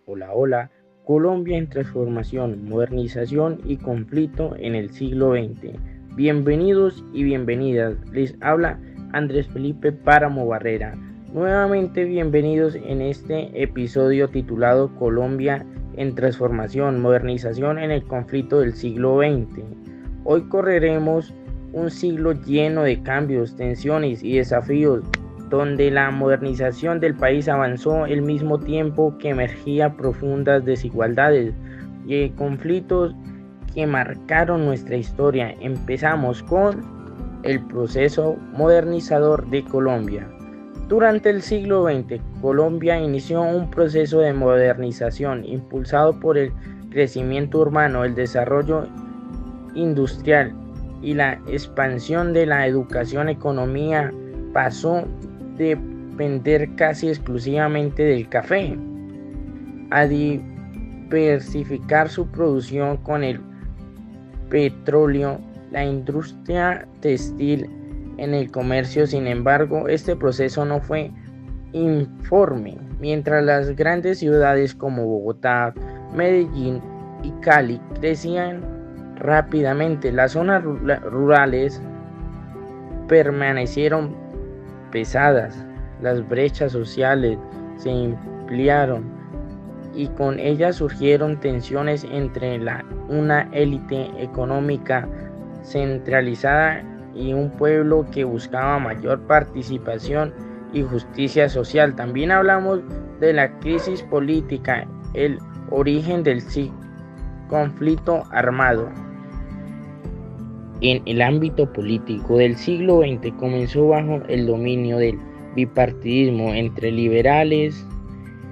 Hola, hola. Colombia en transformación, modernización y conflicto en el siglo XX. Bienvenidos y bienvenidas. Les habla Andrés Felipe Páramo Barrera. Nuevamente bienvenidos en este episodio titulado Colombia en transformación, modernización en el conflicto del siglo XX. Hoy correremos un siglo lleno de cambios, tensiones y desafíos donde la modernización del país avanzó al mismo tiempo que emergía profundas desigualdades y conflictos que marcaron nuestra historia. Empezamos con el proceso modernizador de Colombia. Durante el siglo XX, Colombia inició un proceso de modernización impulsado por el crecimiento urbano, el desarrollo industrial y la expansión de la educación. Economía pasó de depender casi exclusivamente del café a diversificar su producción con el petróleo, la industria textil en el comercio. Sin embargo, este proceso no fue uniforme. Mientras las grandes ciudades como Bogotá, Medellín y Cali crecían rápidamente, las zonas rurales permanecieron pesadas. Las brechas sociales se ampliaron y con ellas surgieron tensiones entre una élite económica centralizada y un pueblo que buscaba mayor participación y justicia social. También hablamos de la crisis política, el origen del conflicto armado. En el ámbito político del siglo XX comenzó bajo el dominio del bipartidismo entre liberales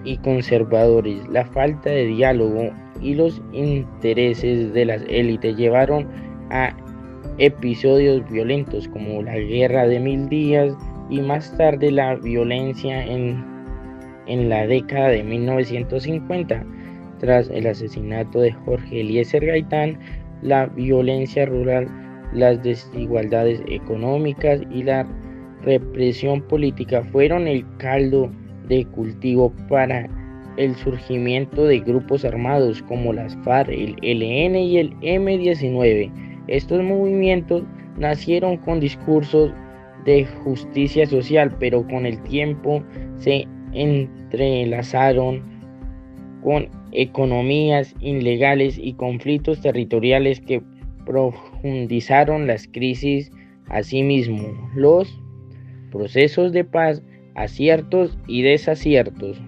y conservadores. La falta de diálogo y los intereses de las élites llevaron a episodios violentos como la Guerra de Mil Días y más tarde la violencia en la década de 1950. Tras el asesinato de Jorge Eliezer Gaitán, la violencia rural, las desigualdades económicas y la represión política fueron el caldo de cultivo para el surgimiento de grupos armados como las FARC, el ELN y el M-19. Estos movimientos nacieron con discursos de justicia social, pero con el tiempo se entrelazaron con economías ilegales y conflictos territoriales que profundizaron las crisis. Asimismo, los procesos de paz, aciertos y desaciertos.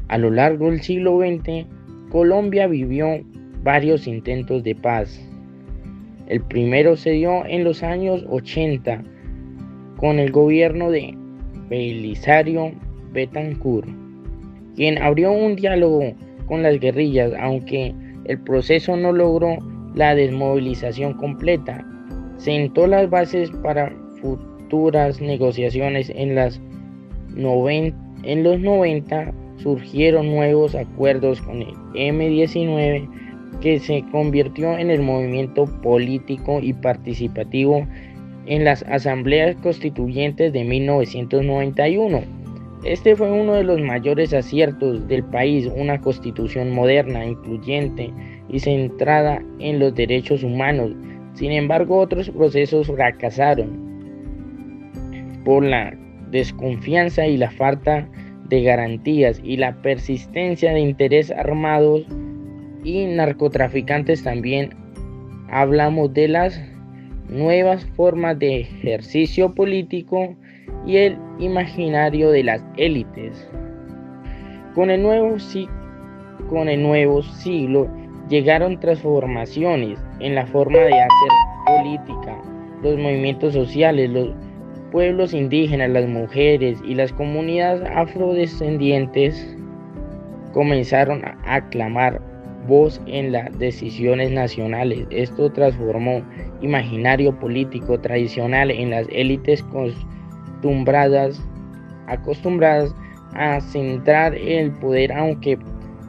A lo largo del siglo XX, Colombia vivió varios intentos de paz. El primero se dio en los años 80 con el gobierno de Belisario Betancourt, quien abrió un diálogo con las guerrillas, aunque el proceso no logró la desmovilización completa. Sentó las bases para futuras negociaciones. En los 90 surgieron nuevos acuerdos con el M-19, que se convirtió en el movimiento político y participativo en las asambleas constituyentes de 1991. Este fue uno de los mayores aciertos del país, una constitución moderna, incluyente y centrada en los derechos humanos. Sin embargo, otros procesos fracasaron por la desconfianza y la falta de garantías y la persistencia de intereses armados y narcotraficantes. También hablamos de las nuevas formas de ejercicio político y el imaginario de las élites. Con el nuevo siglo llegaron transformaciones en la forma de hacer política. Los movimientos sociales, los pueblos indígenas, las mujeres y las comunidades afrodescendientes comenzaron a clamar voz en las decisiones nacionales. Esto transformó imaginario político tradicional en las élites acostumbradas a centrar el poder, aunque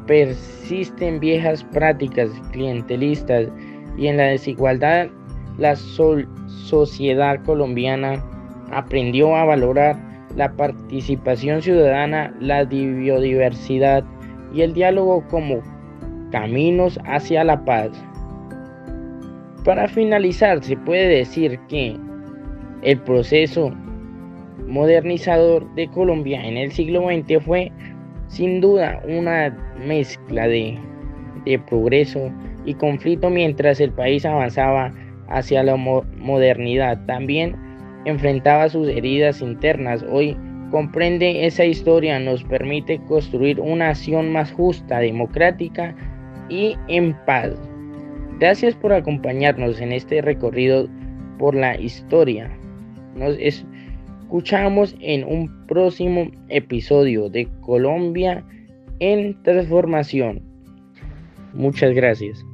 persisten viejas prácticas clientelistas y en la desigualdad. La sociedad colombiana aprendió a valorar la participación ciudadana, la biodiversidad y el diálogo como caminos hacia la paz. Para finalizar, se puede decir que el proceso modernizador de Colombia en el siglo XX fue sin duda una mezcla de progreso y conflicto mientras el país avanzaba hacia la modernidad. También enfrentaba sus heridas internas. Hoy comprende esa historia, nos permite construir una nación más justa, democrática y en paz. Gracias por acompañarnos en este recorrido por la historia. Nos escuchamos en un próximo episodio de Colombia en Transformación. Muchas gracias.